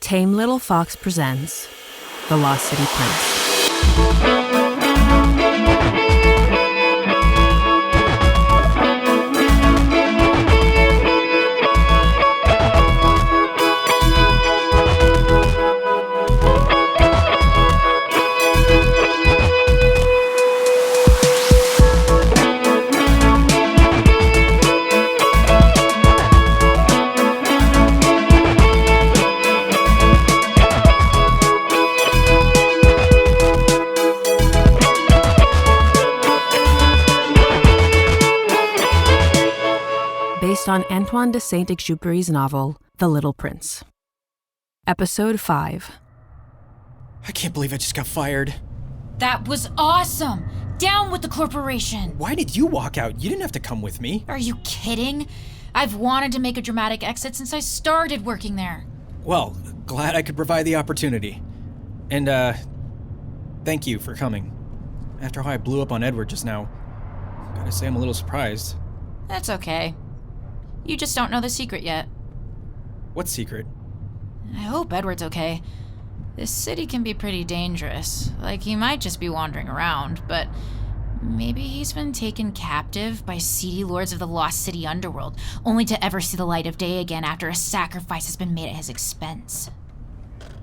Tame Little Fox presents The Lost City Prince. Based on Antoine de Saint-Exupéry's novel, The Little Prince. Episode 5. I can't believe I just got fired. That was awesome! Down with the corporation! Why did you walk out? You didn't have to come with me. Are you kidding? I've wanted to make a dramatic exit since I started working there. Well, glad I could provide the opportunity. And, thank you for coming. After how I blew up on Edward just now, gotta say I'm a little surprised. That's okay. You just don't know the secret yet. What secret? I hope Edward's okay. This city can be pretty dangerous. Like, he might just be wandering around, but maybe he's been taken captive by seedy lords of the Lost City underworld, only to ever see the light of day again after a sacrifice has been made at his expense.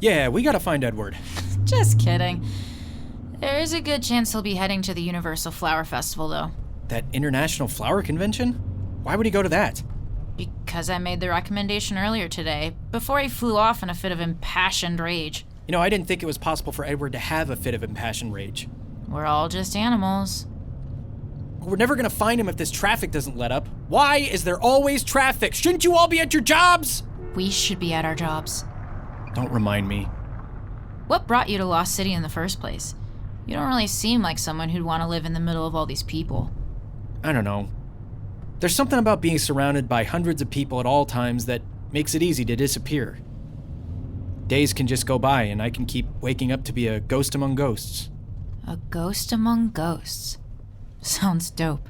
Yeah, we gotta find Edward. Just kidding. There is a good chance he'll be heading to the Universal Flower Festival, though. That international flower convention? Why would he go to that? Because I made the recommendation earlier today, before he flew off in a fit of impassioned rage. You know, I didn't think it was possible for Edward to have a fit of impassioned rage. We're all just animals. We're never gonna find him if this traffic doesn't let up. Why is there always traffic? Shouldn't you all be at your jobs? We should be at our jobs. Don't remind me. What brought you to Lost City in the first place? You don't really seem like someone who'd want to live in the middle of all these people. I don't know. There's something about being surrounded by hundreds of people at all times that makes it easy to disappear. Days can just go by and I can keep waking up to be a ghost among ghosts. A ghost among ghosts. Sounds dope.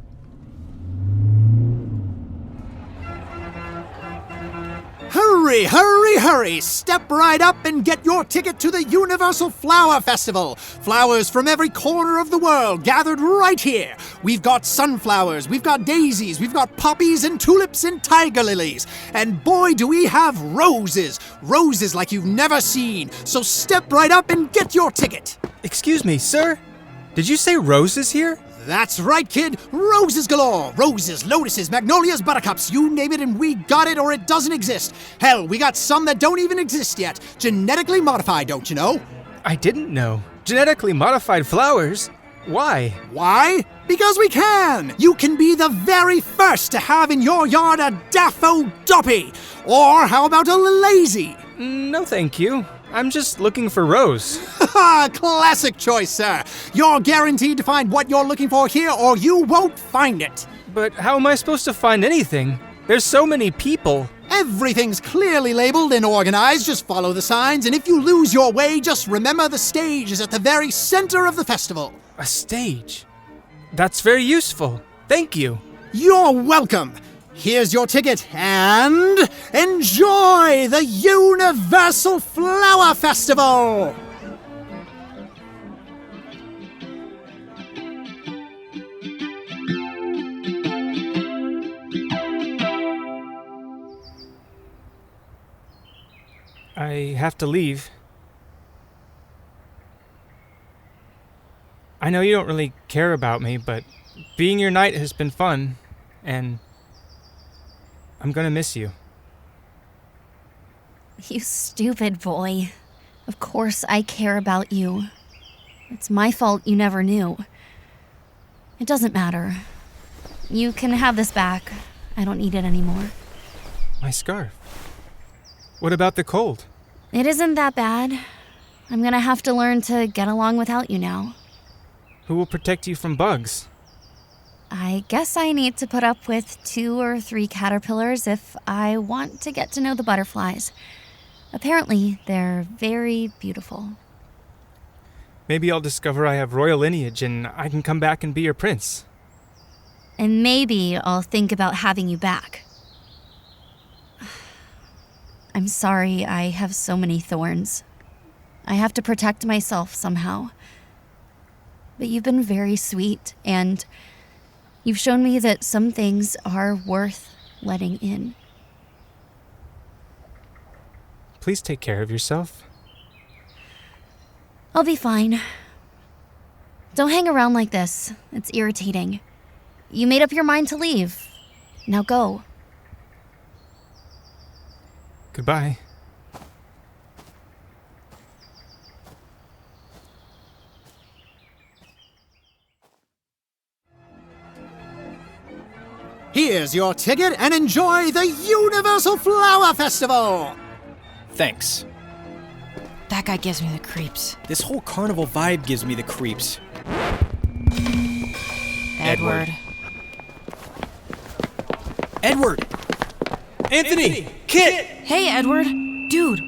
Hurry, hurry, hurry! Step right up and get your ticket to the Universal Flower Festival. Flowers from every corner of the world gathered right here. We've got sunflowers, we've got daisies, we've got poppies and tulips and tiger lilies. And boy, do we have roses! Roses like you've never seen. So step right up and get your ticket. Excuse me, sir? Did you say roses here? That's right, kid. Roses galore. Roses, lotuses, magnolias, buttercups. You name it and we got it or it doesn't exist. Hell, we got some that don't even exist yet. Genetically modified, don't you know? I didn't know. Genetically modified flowers? Why? Why? Because we can! You can be the very first to have in your yard a daffodilly. Or how about a lazy? No, thank you. I'm just looking for Rose. Classic choice, sir. You're guaranteed to find what you're looking for here or you won't find it. But how am I supposed to find anything? There's so many people. Everything's clearly labeled and organized. Just follow the signs, and if you lose your way, just remember the stage is at the very center of the festival. A stage? That's very useful. Thank you. You're welcome. Here's your ticket, and enjoy the Universal Flower Festival! I have to leave. I know you don't really care about me, but being your knight has been fun, and I'm gonna miss you. You stupid boy. Of course I care about you. It's my fault you never knew. It doesn't matter. You can have this back. I don't need it anymore. My scarf. What about the cold? It isn't that bad. I'm gonna have to learn to get along without you now. Who will protect you from bugs? I guess I need to put up with 2 or 3 caterpillars if I want to get to know the butterflies. Apparently, they're very beautiful. Maybe I'll discover I have royal lineage and I can come back and be your prince. And maybe I'll think about having you back. I'm sorry I have so many thorns. I have to protect myself somehow. But you've been very sweet, and you've shown me that some things are worth letting in. Please take care of yourself. I'll be fine. Don't hang around like this. It's irritating. You made up your mind to leave. Now go. Goodbye. Here's your ticket and enjoy the Universal Flower Festival! Thanks. That guy gives me the creeps. This whole carnival vibe gives me the creeps. Edward. Edward! Anthony! Kit! Hey, Edward. Dude,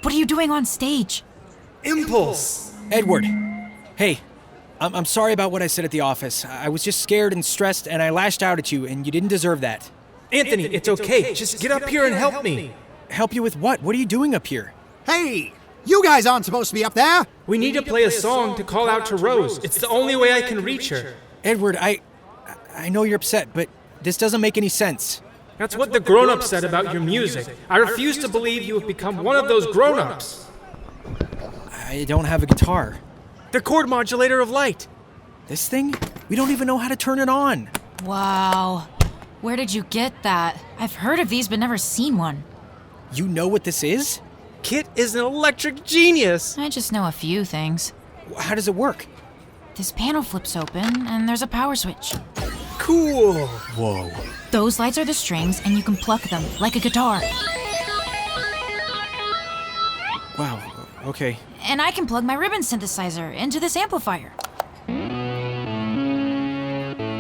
what are you doing on stage? Impulse! Edward! Hey, I'm sorry about what I said at the office. I was just scared and stressed, and I lashed out at you, and you didn't deserve that. Anthony, it's okay. Just get up here and help me. Help you with what? What are you doing up here? Hey! You guys aren't supposed to be up there! We need to play a song to call out to Rose. It's the only way I can reach her. Edward, I know you're upset, but this doesn't make any sense. That's what the grown-ups said about your music. I refuse to believe you have become one of those grown-ups. I don't have a guitar. The chord modulator of light. This thing? We don't even know how to turn it on. Wow. Where did you get that? I've heard of these but never seen one. You know what this is? Kit is an electric genius. I just know a few things. How does it work? This panel flips open and there's a power switch. Cool. Whoa. Those lights are the strings and you can pluck them like a guitar. Wow, okay. And I can plug my ribbon synthesizer into this amplifier.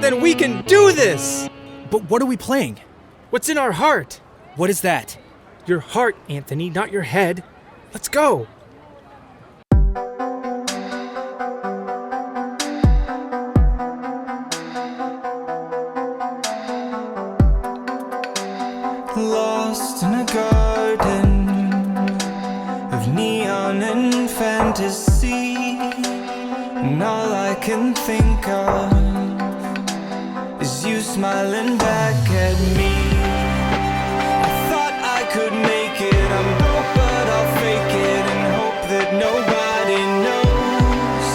Then we can do this. But what are we playing? What's in our heart? What is that? Your heart, Anthony, not your head. Let's go. Lost in a garden of neon and fantasy, and all I can think of is you smiling back at me. I thought I could make it, I'm broke but I'll fake it and hope that nobody knows.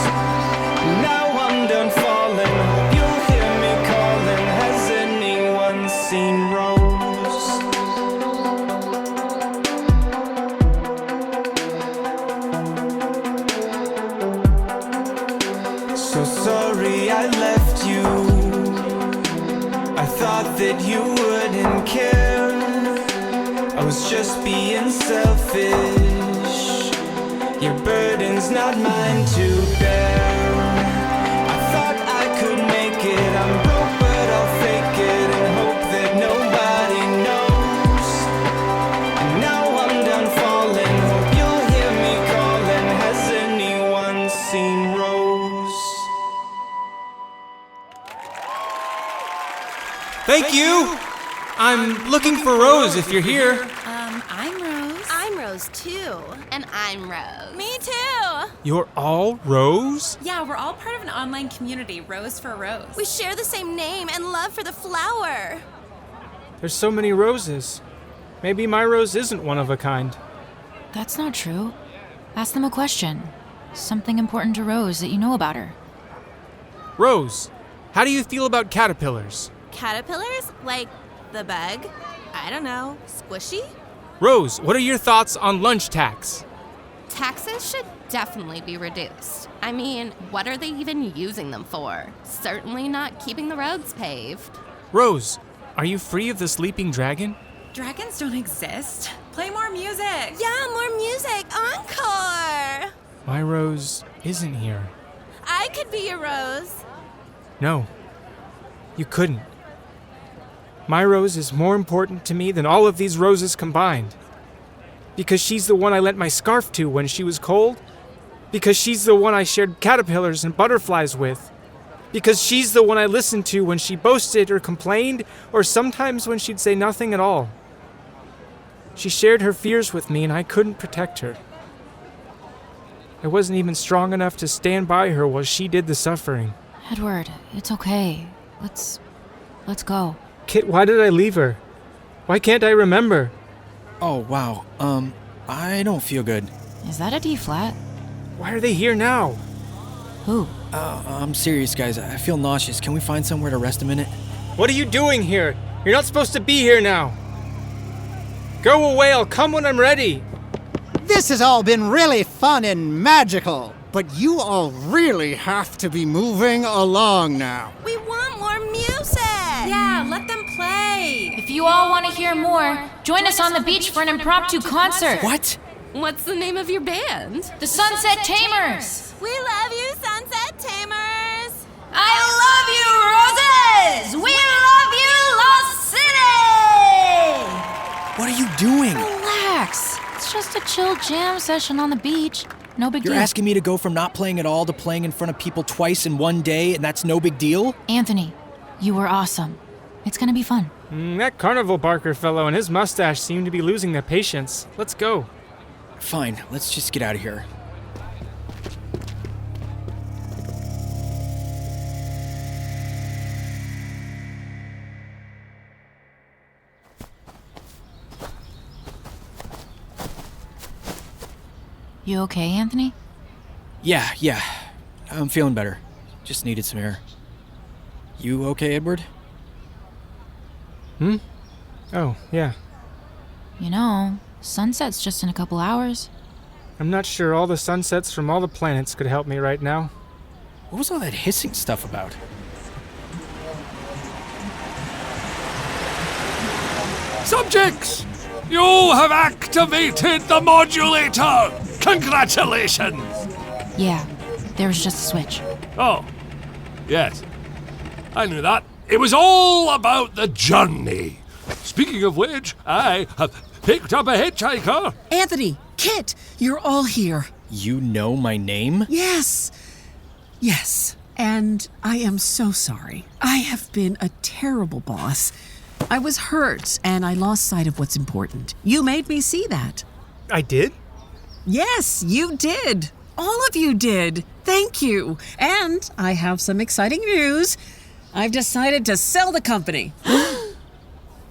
Now I'm done falling, hope you'll hear me calling. Has anyone seen Rose? So sorry I left you. I thought that you wouldn't care. I was just being selfish. Your burden's not mine to bear. I thought I could make it. I'm broke but I'll fake it and hope that nobody knows. And now I'm done falling. Hope you'll hear me calling. Has anyone seen Rose? Thank you! I'm looking for Rose if you're here. I'm Rose. I'm Rose too. And I'm Rose. Me too. You're all Rose? Yeah, we're all part of an online community, Rose for Rose. We share the same name and love for the flower. There's so many roses. Maybe my rose isn't one of a kind. That's not true. Ask them a question. Something important to Rose that you know about her. Rose, how do you feel about caterpillars? Caterpillars? Like the bug? I don't know. Squishy? Rose, what are your thoughts on lunch tax? Taxes should definitely be reduced. I mean, what are they even using them for? Certainly not keeping the roads paved. Rose, are you free of the sleeping dragon? Dragons don't exist. Play more music. Yeah, more music. Encore! My Rose isn't here. I could be your Rose. No, you couldn't. My Rose is more important to me than all of these roses combined. Because she's the one I lent my scarf to when she was cold. Because she's the one I shared caterpillars and butterflies with. Because she's the one I listened to when she boasted or complained, or sometimes when she'd say nothing at all. She shared her fears with me and I couldn't protect her. I wasn't even strong enough to stand by her while she did the suffering. Edward, it's okay. Let's go. Kit, why did I leave her? Why can't I remember? Oh, wow. I don't feel good. Is that a D flat? Why are they here now? Who? I'm serious, guys. I feel nauseous. Can we find somewhere to rest a minute? What are you doing here? You're not supposed to be here now. Go away, I'll come when I'm ready. This has all been really fun and magical, but you all really have to be moving along now. We want more music! Yeah, let them play! If you all want to hear more, join us on the beach for an impromptu concert. What? What's the name of your band? The Sunset Tamers. We love you, Sunset Tamers! I love you, Roses! We love you, Lost City! What are you doing? Relax. It's just a chill jam session on the beach. No big deal. You're asking me to go from not playing at all to playing in front of people twice in one day, and that's no big deal? Anthony, you were awesome. It's gonna be fun. That carnival barker fellow and his mustache seem to be losing their patience. Let's go. Fine, let's just get out of here. You okay, Anthony? Yeah. I'm feeling better. Just needed some air. You okay, Edward? Oh, yeah. You know, sunset's just in a couple hours. I'm not sure all the sunsets from all the planets could help me right now. What was all that hissing stuff about? Subjects! You have activated the modulator! Congratulations! Yeah, there was just a switch. Oh, yes. I knew that. It was all about the journey. Speaking of which, I have picked up a hitchhiker. Anthony, Kit, you're all here. You know my name? Yes. And I am so sorry. I have been a terrible boss. I was hurt and I lost sight of what's important. You made me see that. I did? Yes, you did. All of you did. Thank you. And I have some exciting news. I've decided to sell the company.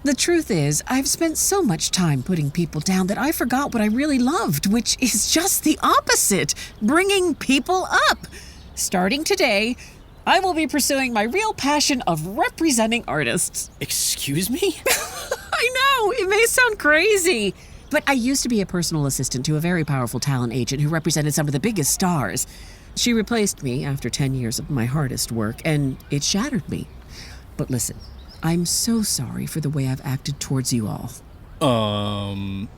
The truth is, I've spent so much time putting people down that I forgot what I really loved, which is just the opposite, bringing people up. Starting today, I will be pursuing my real passion of representing artists. Excuse me? I know, it may sound crazy, but I used to be a personal assistant to a very powerful talent agent who represented some of the biggest stars. She replaced me after 10 years of my hardest work, and it shattered me. But listen, I'm so sorry for the way I've acted towards you all.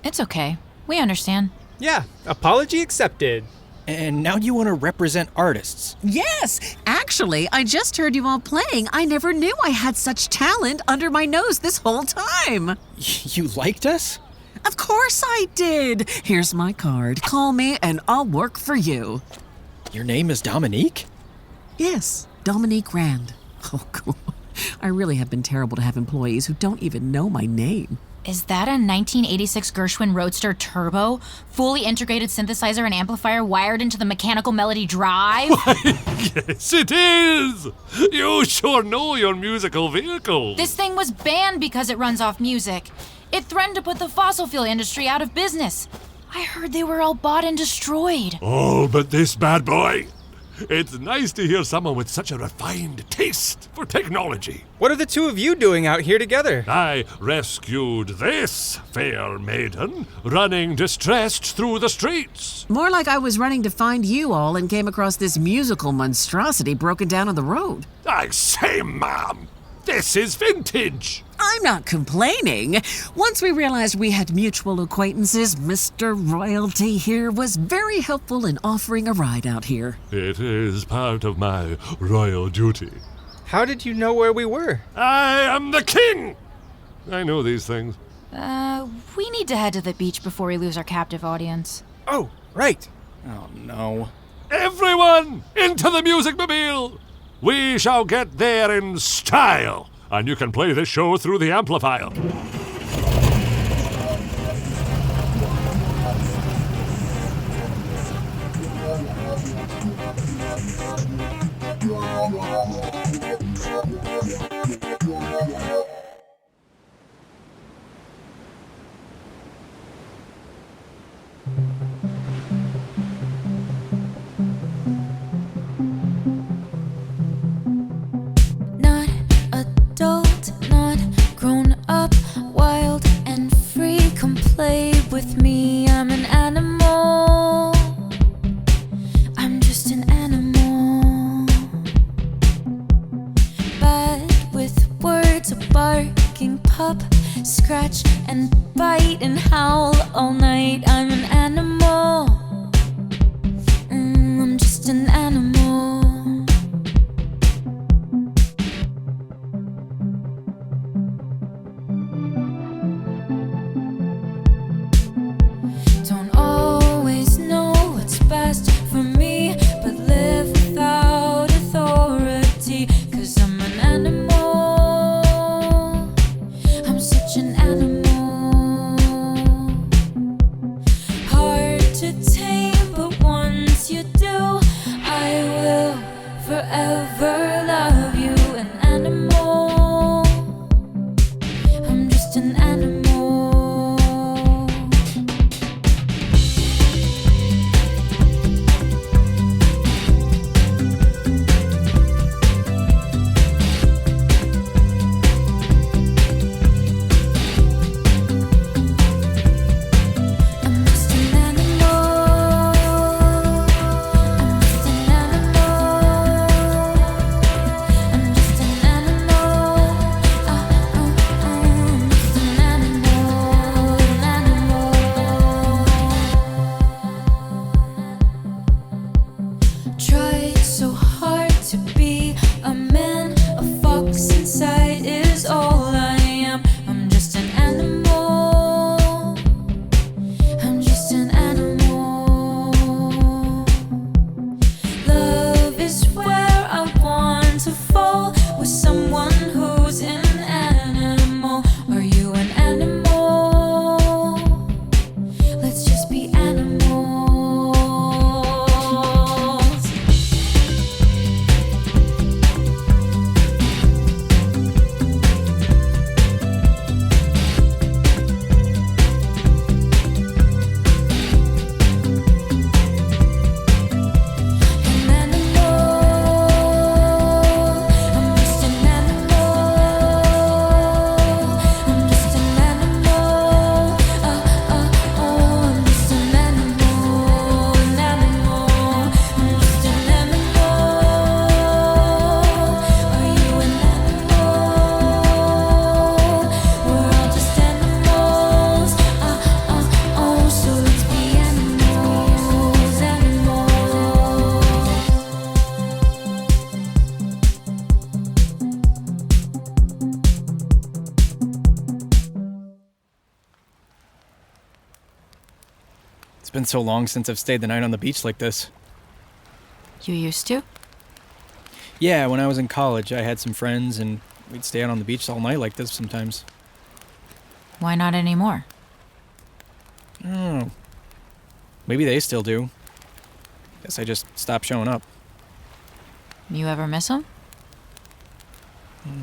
It's okay. We understand. Yeah, apology accepted. And now you want to represent artists? Yes! Actually, I just heard you all playing. I never knew I had such talent under my nose this whole time. You liked us? Of course I did. Here's my card. Call me and I'll work for you. Your name is Dominique? Yes, Dominique Rand. Oh, cool. I really have been terrible to have employees who don't even know my name. Is that a 1986 Gershwin Roadster Turbo, fully integrated synthesizer and amplifier wired into the mechanical melody drive? Yes, it is! You sure know your musical vehicle. This thing was banned because it runs off music. It threatened to put the fossil fuel industry out of business. I heard they were all bought and destroyed. Oh, but this bad boy. It's nice to hear someone with such a refined taste for technology. What are the two of you doing out here together? I rescued this fair maiden, running distressed through the streets. More like I was running to find you all and came across this musical monstrosity broken down on the road. I say, ma'am, this is vintage. I'm not complaining. Once we realized we had mutual acquaintances, Mr. Royalty here was very helpful in offering a ride out here. It is part of my royal duty. How did you know where we were? I am the king! I know these things. We need to head to the beach before we lose our captive audience. Oh, right. Oh, no. Everyone, into the music mobile! We shall get there in style, and you can play this show through the amplifier. with me, I'm an animal. I'm just an animal. But with words, a barking pup, scratch and bite and howl all night. I'm an animal. I'm just an animal. Don't always know what's best for me, but live without authority, 'cause I'm an animal. I'm such an animal. Hard to tame, but once you do, I will forever love you. An animal. I'm just an animal. I'm just an animal. I'm just an animal. I'm just an animal. I'm just an animal. An animal. Tried so hard to be a man, a fox inside is all I am. I'm just an animal. I'm just an animal. Love is where I want to fall, with someone who's an animal. Are you an animal? Let's just be animals. An animal. I'm just an animal. I'm just an animal. I'm just an animal. An animal. I'm just an animal. Are you an animal? We're all just animals. So let's be animals. Animals. It's been so long since I've stayed the night on the beach like this. You used to? Yeah, when I was in college, I had some friends and we'd stay out on the beach all night like this sometimes. Why not anymore? I don't know. Maybe they still do. Guess I just stopped showing up. You ever miss them?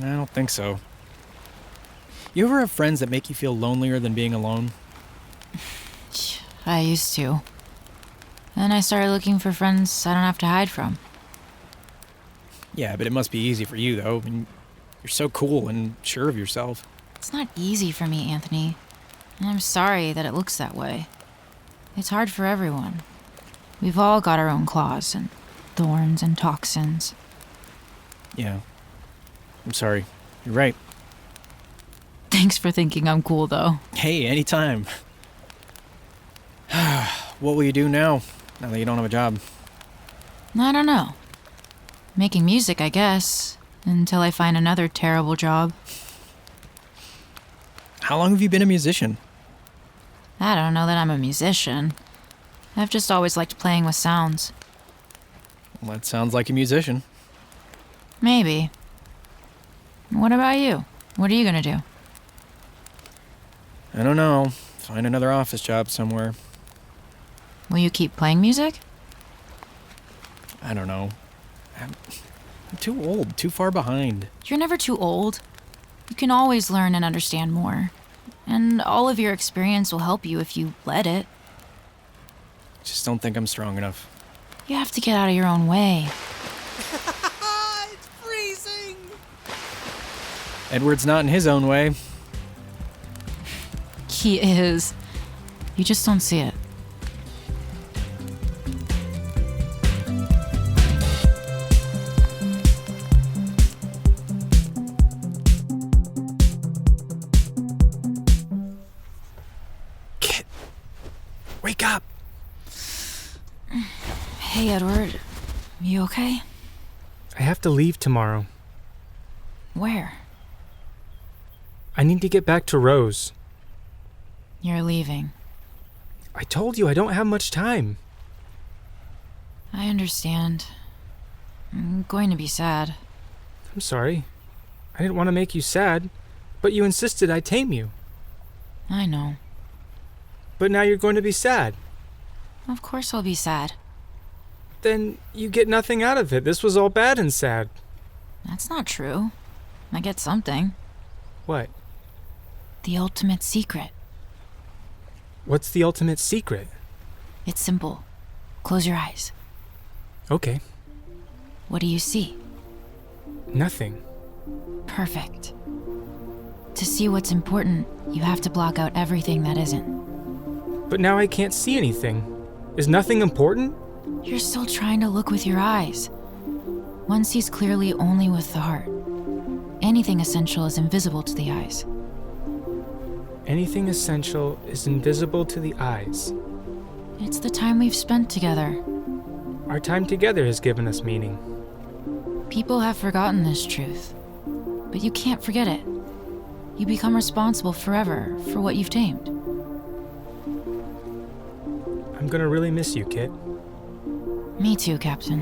I don't think so. You ever have friends that make you feel lonelier than being alone? I used to. Then I started looking for friends I don't have to hide from. Yeah, but it must be easy for you, though. I mean, you're so cool and sure of yourself. It's not easy for me, Anthony. And I'm sorry that it looks that way. It's hard for everyone. We've all got our own claws and thorns and toxins. Yeah. I'm sorry. You're right. Thanks for thinking I'm cool, though. Hey, anytime. What will you do now that you don't have a job? I don't know. Making music, I guess, until I find another terrible job. How long have you been a musician? I don't know that I'm a musician. I've just always liked playing with sounds. Well, that sounds like a musician. Maybe. What about you? What are you gonna do? I don't know. Find another office job somewhere. Will you keep playing music? I don't know. I'm too old, too far behind. You're never too old. You can always learn and understand more. And all of your experience will help you if you let it. Just don't think I'm strong enough. You have to get out of your own way. It's freezing! Edward's not in his own way. He is. You just don't see it. Kit, wake up. Hey, Edward. You okay? I have to leave tomorrow. Where? I need to get back to Rose. You're leaving. I told you I don't have much time. I understand. I'm going to be sad. I'm sorry. I didn't want to make you sad, but you insisted I tame you. I know. But now you're going to be sad. Of course I'll be sad. Then you get nothing out of it. This was all bad and sad. That's not true. I get something. What? The ultimate secret. What's the ultimate secret? It's simple. Close your eyes. Okay. What do you see? Nothing. Perfect. To see what's important, you have to block out everything that isn't. But now I can't see anything. Is nothing important? You're still trying to look with your eyes. One sees clearly only with the heart. Anything essential is invisible to the eyes. Anything essential is invisible to the eyes. It's the time we've spent together. Our time together has given us meaning. People have forgotten this truth, but you can't forget it. You become responsible forever for what you've tamed. I'm gonna really miss you, Kit. Me too, Captain.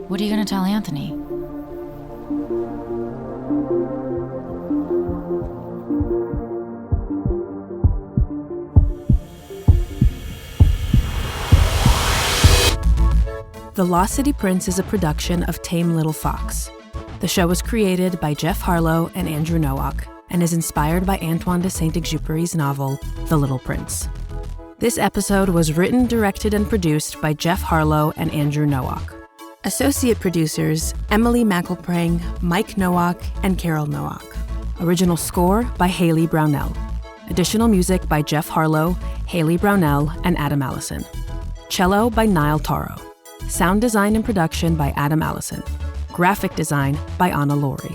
What are you gonna tell Anthony? The Lost City Prince is a production of Tame Little Fox. The show was created by Jeff Harlow and Andrew Nowak and is inspired by Antoine de Saint-Exupéry's novel, The Little Prince. This episode was written, directed, and produced by Jeff Harlow and Andrew Nowak. Associate producers, Emily McElprang, Mike Nowak, and Carol Nowak. Original score by Haley Brownell. Additional music by Jeff Harlow, Haley Brownell, and Adam Allison. Cello by Niall Taro. Sound design and production by Adam Allison. Graphic design by Anna Laurie.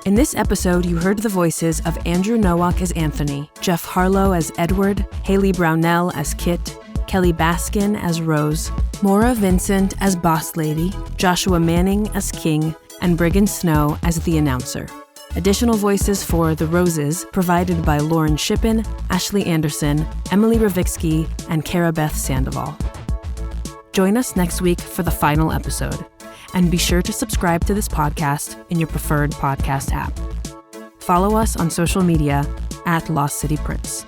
In this episode, you heard the voices of Andrew Nowak as Anthony, Jeff Harlow as Edward, Haley Brownell as Kit, Kelly Baskin as Rose, Maura Vincent as Boss Lady, Joshua Manning as King, and Briggan Snow as the announcer. Additional voices for The Roses provided by Lauren Shippen, Ashley Anderson, Emily Ravitsky, and Cara Beth Sandoval. Join us next week for the final episode, and be sure to subscribe to this podcast in your preferred podcast app. Follow us on social media @Lost City Prince.